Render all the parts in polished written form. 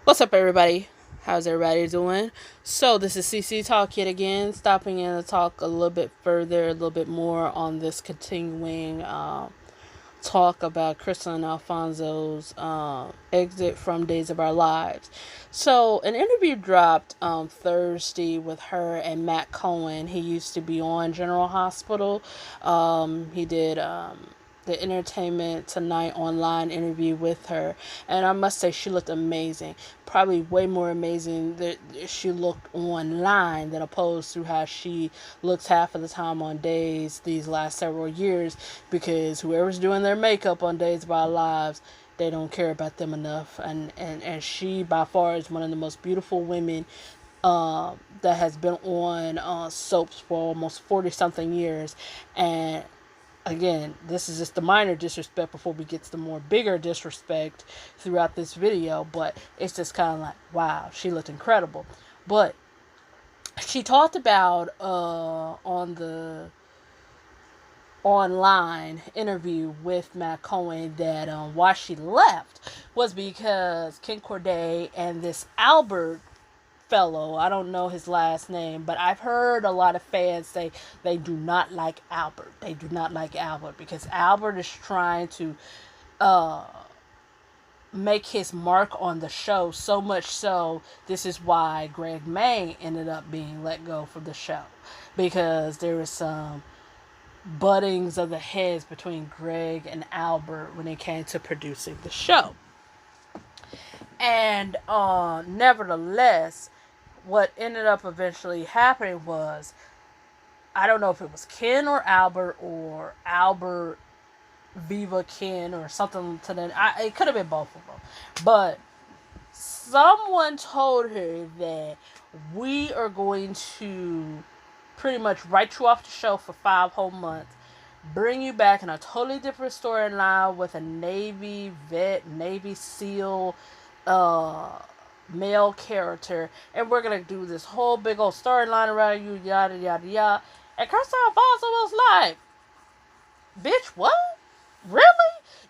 What's up, everybody? How's everybody doing? So, this is CC Talk yet again, stopping in to talk a little bit further, a little bit more on this continuing talk about Kristian Alfonso's exit from Days of Our Lives. So, an interview dropped Thursday with her and Matt Cohen. He used to be on General Hospital. He did. The Entertainment Tonight online interview with her, and I must say she looked amazing. Probably way more amazing that she looked online than opposed to how she looks half of the time on Days these last several years, because whoever's doing their makeup on Days of Our Lives, they don't care about them enough, and she by far is one of the most beautiful women that has been on soaps for almost 40 something years. And again, this is just the minor disrespect before we get to the more bigger disrespect throughout this video, but it's just kind of like, wow, she looked incredible. But she talked about on the online interview with Matt Cohen that why she left was because Ken Corday and this Albert fellow, I don't know his last name, but I've heard a lot of fans say they do not like Albert. They do not like Albert because Albert is trying to uh, make his mark on the show, so much so this is why Greg May ended up being let go from the show, because there was some buttings of the heads between Greg and Albert when it came to producing the show. And nevertheless, what ended up eventually happening was, I don't know if it was Ken or Albert Viva Ken or something to that. It could have been both of them. But someone told her that we are going to pretty much write you off the show for 5 whole months, bring you back in a totally different storyline with a Navy vet, Navy SEAL, male character, and we're gonna do this whole big old storyline around you, yada yada yada. And Kristian Alfonso was like, "Bitch, what? Really?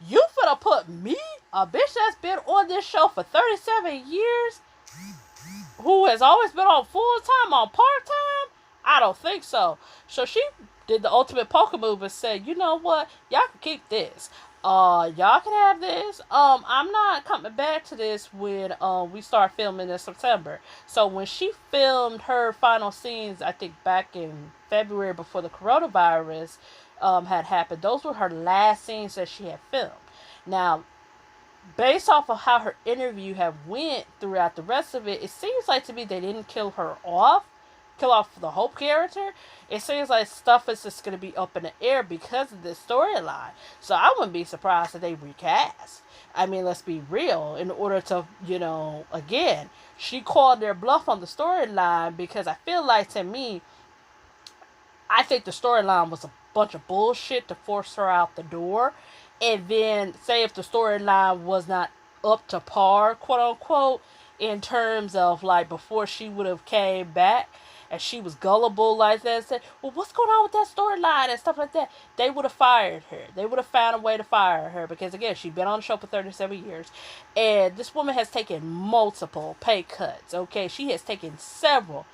You finna put me, a bitch that's been on this show for 37 years, who has always been on full time, on part time? I don't think so." So she did the ultimate poker move and said, "You know what? Y'all can keep this. Y'all can have this. I'm not coming back to this when we start filming in September." So when she filmed her final scenes, I think back in February before the coronavirus had happened, those were her last scenes that she had filmed. Now, based off of how her interview have went throughout the rest of it, it seems like to me they didn't kill off the Hope character. It seems like stuff is just going to be up in the air because of this storyline. So I wouldn't be surprised if they recast. I mean, let's be real. In order to, again, she called their bluff on the storyline because I feel like, to me, I think the storyline was a bunch of bullshit to force her out the door. And then, say if the storyline was not up to par, quote unquote, in terms of like before she would have came back, and she was gullible like that and said, "Well, what's going on with that storyline?" and stuff like that, they would have fired her. They would have found a way to fire her because, again, she'd been on the show for 37 years. And this woman has taken multiple pay cuts, okay? She has taken several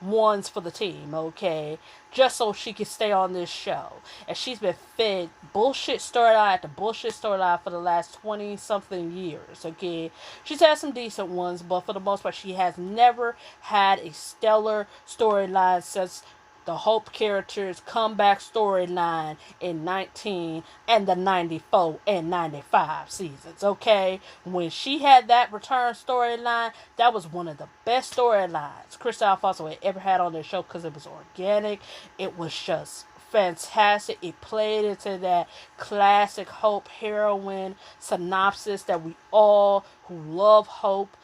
ones for the team, okay, just so she can stay on this show. And she's been fed bullshit storyline after bullshit storyline for the last 20 something years, okay. She's had some decent ones, but for the most part she has never had a stellar storyline since the Hope character's comeback storyline in 19 and the 94 and 95 seasons, okay? When she had that return storyline, that was one of the best storylines Kristian Alfonso had ever had on their show because it was organic. It was just fantastic. It played into that classic Hope heroine synopsis that we all who love Hope,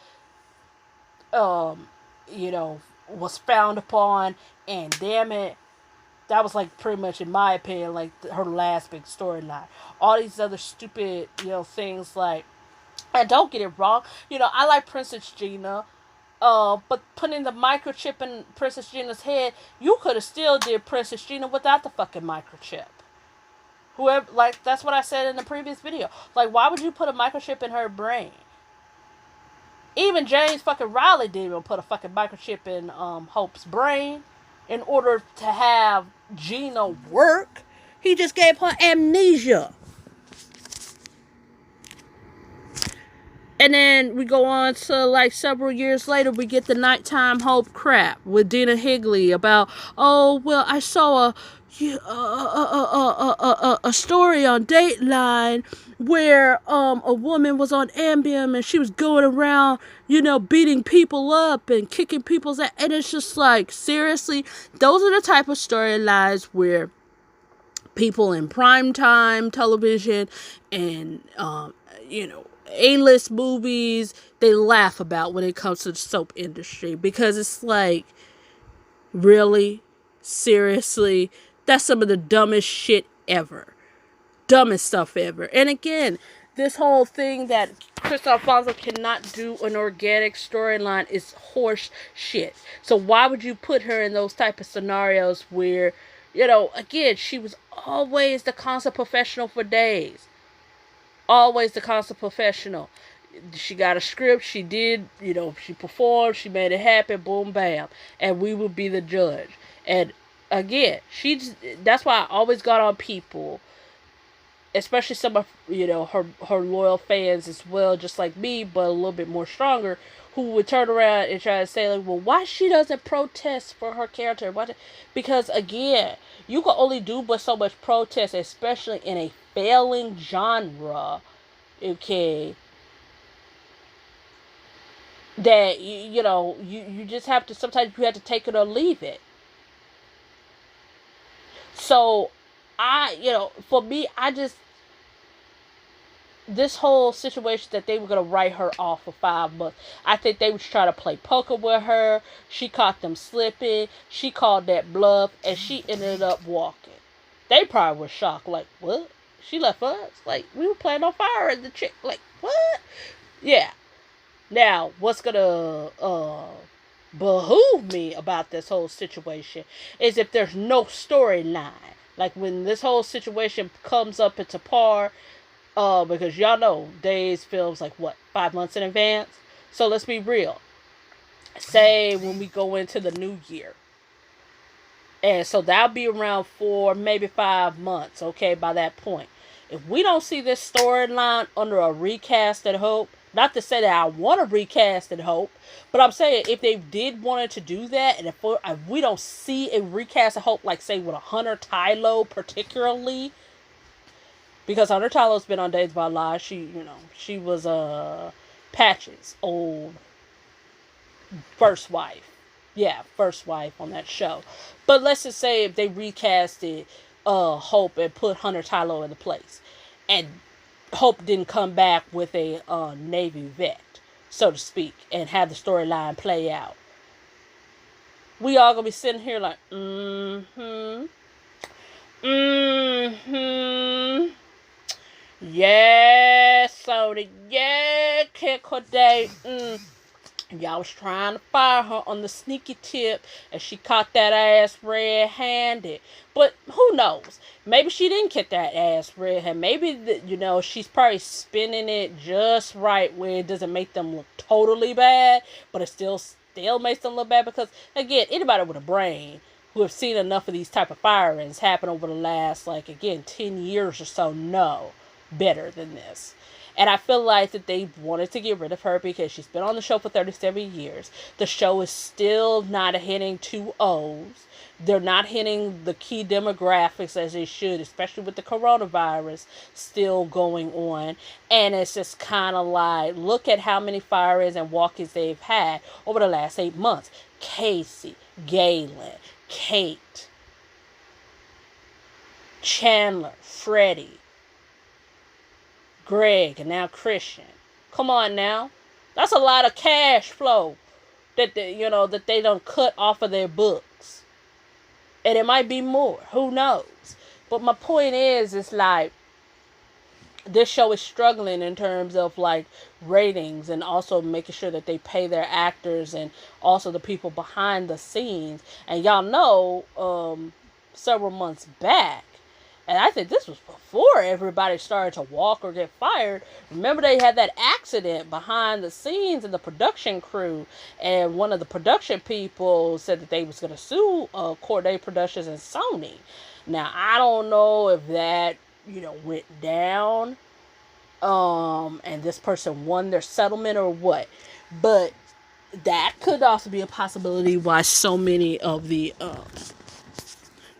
um, you know, was found upon. And damn it, that was like pretty much, in my opinion, like her last big storyline. All these other stupid, things like, and don't get it wrong, I like Princess Gina. But putting the microchip in Princess Gina's head, you could have still did Princess Gina without the fucking microchip. Whoever, like, that's what I said in the previous video. Like, why would you put a microchip in her brain? Even James fucking Riley didn't even put a fucking microchip in Hope's brain in order to have Gina work. He just gave her amnesia. And then we go on to like several years later, we get the Nighttime Hope crap with Dina Higley about, oh, well, I saw a story on Dateline where a woman was on Ambien and she was going around, beating people up and kicking people's ass. And it's just like, seriously, those are the type of storylines where people in primetime television and, A-list movies, they laugh about when it comes to the soap industry, because it's like, really? Seriously? That's some of the dumbest shit ever. Dumbest stuff ever. And again, this whole thing that Kristian Alfonso cannot do an organic storyline is horse shit. So why would you put her in those type of scenarios where, again, she was always the constant professional for days. Always the constant professional. She got a script, she did, she performed, she made it happen, boom, bam. And we would be the judge. And again, that's why I always got on people, especially some of, her loyal fans as well, just like me, but a little bit more stronger, who would turn around and try to say, like, well, why she doesn't protest for her character? Because, again, you can only do but so much protest, especially in a failing genre, okay, that, you just have to, sometimes you have to take it or leave it. So, for me, this whole situation that they were going to write her off for 5 months, I think they was trying to play poker with her. She caught them slipping. She called that bluff, and she ended up walking. They probably were shocked, like, what? She left us? Like, we were playing on fire, and the chick, like, what? Yeah. Now, what's going to behoove me about this whole situation is if there's no storyline. Like, when this whole situation comes up into par, because y'all know Days films like 5 months in advance. So let's be real. Say when we go into the new year, and so that'll be around 4, maybe 5 months. Okay, by that point, if we don't see this storyline under a recast at Hope, not to say that I want to recast at Hope, but I'm saying if they did wanted to do that, and if we don't see a recast at Hope, like say with a Hunter Tylo particularly. Because Hunter Tylo's been on Days of Our Lives. She was Patch's old first wife. Yeah, first wife on that show. But let's just say if they recasted Hope and put Hunter Tylo in the place, and Hope didn't come back with a Navy vet, so to speak, and have the storyline play out, we all gonna be sitting here like, yeah, Sony. Yeah, Ken Corday. Y'all was trying to fire her on the sneaky tip, and she caught that ass red-handed. But who knows? Maybe she didn't get that ass red-handed. Maybe, she's probably spinning it just right where it doesn't make them look totally bad, but it still makes them look bad. Because, again, anybody with a brain who have seen enough of these type of firings happen over the last, 10 years or so know better than this. And I feel like that they wanted to get rid of her because she's been on the show for 37 years. The show is still not hitting 2 O's. They're not hitting the key demographics as they should, especially with the coronavirus still going on. And it's just kind of like, look at how many firings and walk-ins they've had over the last 8 months. Casey, Galen, Kate, Chandler, Freddie, Greg, and now Kristian. Come on now. That's a lot of cash flow that they don't cut off of their books. And it might be more. Who knows? But my point is, it's like, this show is struggling in terms of ratings, and also making sure that they pay their actors and also the people behind the scenes. And y'all know, several months back, And I think this was before everybody started to walk or get fired. Remember, they had that accident behind the scenes in the production crew, and one of the production people said that they was going to sue Corday Productions and Sony. Now, I don't know if that, went down, and this person won their settlement or what. But that could also be a possibility why so many of the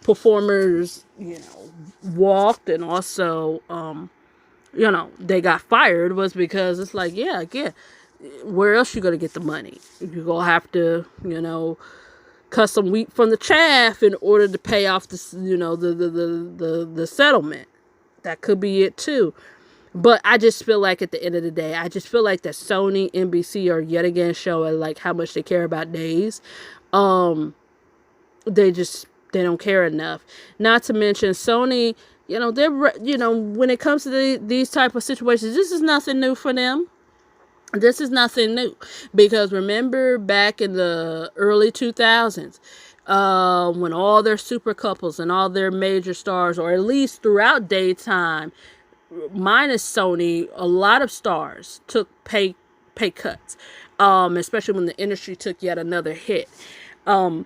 performers, walked, and also, they got fired, was because it's like, yeah, again, where else you gonna get the money? You're gonna have to, cut some wheat from the chaff in order to pay off the, the settlement. That could be it too. But I just feel like at the end of the day, I just feel like that Sony, NBC are yet again showing like how much they care about days. They don't care enough. Not to mention Sony, they're, when it comes to these type of situations, this is nothing new for them. This is nothing new, because remember back in the early 2000s, when all their super couples and all their major stars, or at least throughout daytime, minus Sony, a lot of stars took pay cuts, especially when the industry took yet another hit. And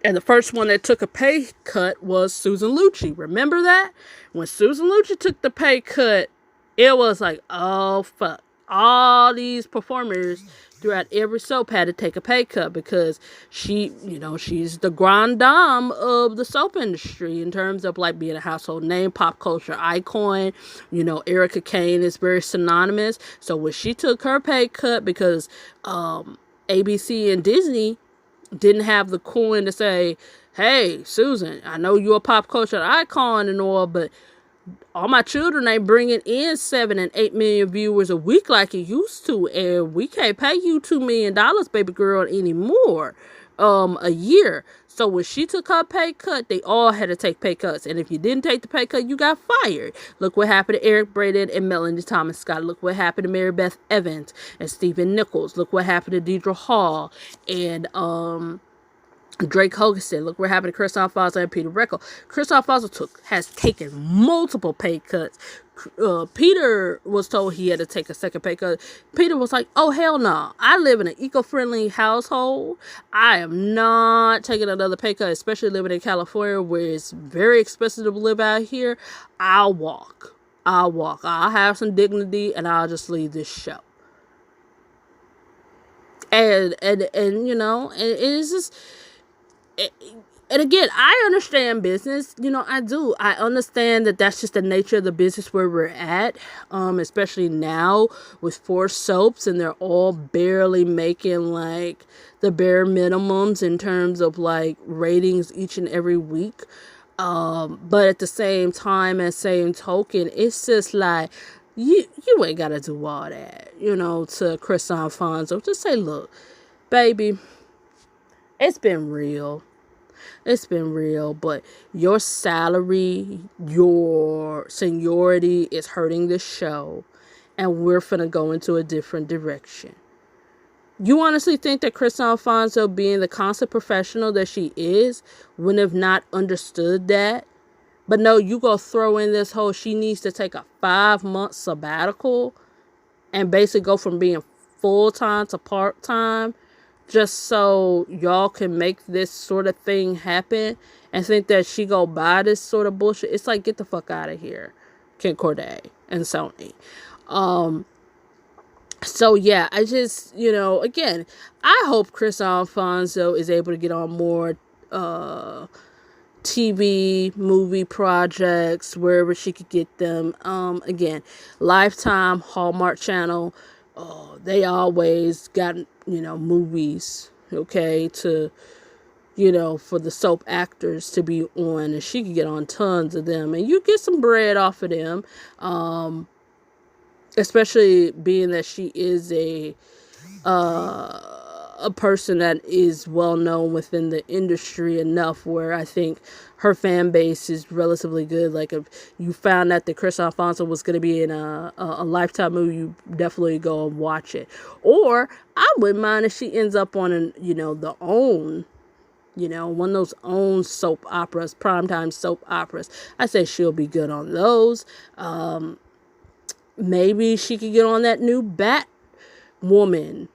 the first one that took a pay cut was Susan Lucci. Remember that? When Susan Lucci took the pay cut, it was like, oh, fuck. All these performers throughout every soap had to take a pay cut, because she's the grande dame of the soap industry in terms of like being a household name, pop culture icon. Erica Kane is very synonymous. So when she took her pay cut, because ABC and Disney didn't have the coin to say, hey, Susan, I know you're a pop culture icon and all, but all my children ain't bringing in 7 and 8 million viewers a week like it used to, and we can't pay you $2 million, baby girl, anymore a year. So when she took her pay cut, they all had to take pay cuts, and if you didn't take the pay cut, you got fired. Look what happened to Eric Braeden and Melanie Thomas Scott. Look what happened to Mary Beth Evans and Stephen Nichols. Look what happened to Deidre Hall and Drake Hoganson. Look what happened to Kristian Alfonso and Peter Reckle. Kristian Alfonso has taken multiple pay cuts. Peter was told he had to take a second pay cut. Peter was like, oh, hell no. I live in an eco-friendly household. I am not taking another pay cut, especially living in California where it's very expensive to live out here. I'll walk. I'll have some dignity, and I'll just leave this show. And it's just... And again, I understand business. I do. I understand that that's just the nature of the business where we're at, especially now with 4 soaps, and they're all barely making like the bare minimums in terms of like ratings each and every week. But at the same time and same token, it's just like, you ain't got to do all that, to Kristian Alfonso. Just say, look, baby, it's been real. But your salary, your seniority is hurting this show, and we're finna go into a different direction. You honestly think that Kristian Alfonso, being the constant professional that she is, wouldn't have not understood that? But no, you go throw in this whole, she needs to take a 5-month sabbatical and basically go from being full-time to part-time, just so y'all can make this sort of thing happen, and think that she go buy this sort of bullshit. It's like, get the fuck out of here, Ken Corday and Sony. So yeah, I just, again, I hope Kristian Alfonso is able to get on more TV, movie projects, wherever she could get them. Again, Lifetime, Hallmark Channel, they always got, movies, okay, to, for the soap actors to be on, and she could get on tons of them, and you get some bread off of them, especially being that she is a person that is well known within the industry enough where I think her fan base is relatively good. Like, if you found out that Kristian Alfonso was going to be in a Lifetime movie, you definitely go and watch it. Or I wouldn't mind if she ends up on the OWN one of those own soap operas, primetime soap operas. I say she'll be good on those. Maybe she could get on that new Batwoman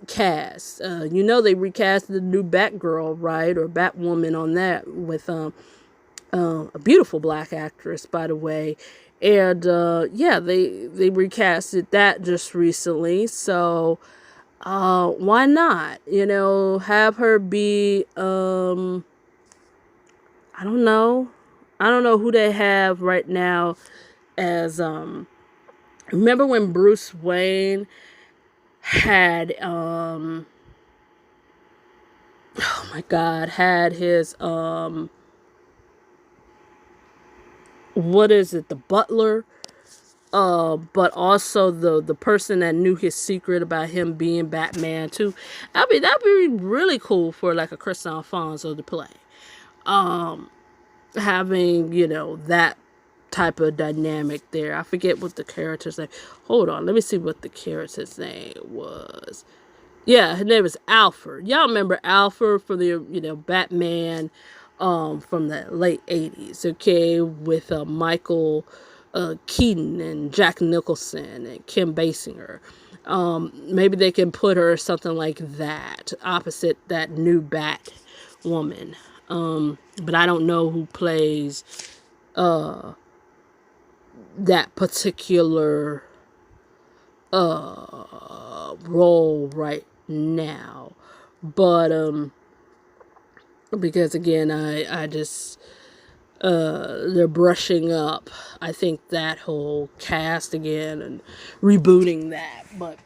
cast. They recast the new Batgirl, right? Or Batwoman on that with a beautiful black actress, by the way. And they recasted that just recently. So why not? Have her be I don't know. I don't know who they have right now as remember when Bruce Wayne had oh my god, had his what is it, the butler, but also the person that knew his secret about him being Batman too. That'd be really cool for like a Kristian Alfonso to play. Having, that type of dynamic there. I forget what the character's name. Hold on, let me see what the character's name was. Yeah, his name is Alfred. Y'all remember Alfred from the, Batman from the late 80s, okay, with Michael Keaton and Jack Nicholson and Kim Basinger. Maybe they can put her something like that, opposite that new Batwoman. But I don't know who plays that particular role right now. But because again, I just they're brushing up, I think, that whole cast again and rebooting that. But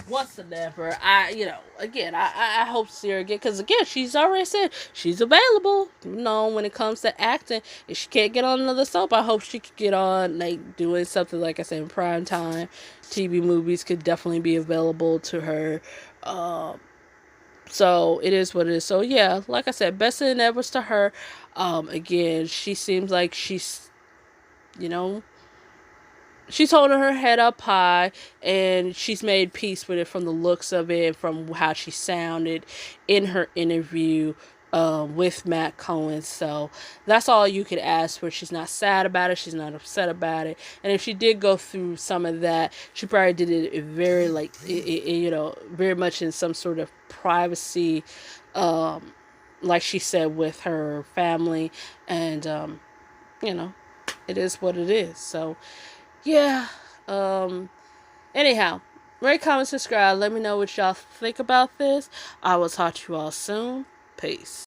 whatsoever, I hope to see her again, because again, she's already said she's available, when it comes to acting. If she can't get on another soap, I hope she could get on, like, doing something, like I said, in prime time. TV movies could definitely be available to her. So it is what it is. So yeah, like I said, best of endeavors to her. Again, she seems like she's holding her head up high, and she's made peace with it from the looks of it, from how she sounded in her interview with Matt Cohen. So that's all you could ask for. She's not sad about it. She's not upset about it. And if she did go through some of that, she probably did it very, very much in some sort of privacy, like she said, with her family. And, it is what it is. So, yeah. Anyhow, rate, comment, subscribe. Let me know what y'all think about this. I will talk to you all soon. Peace.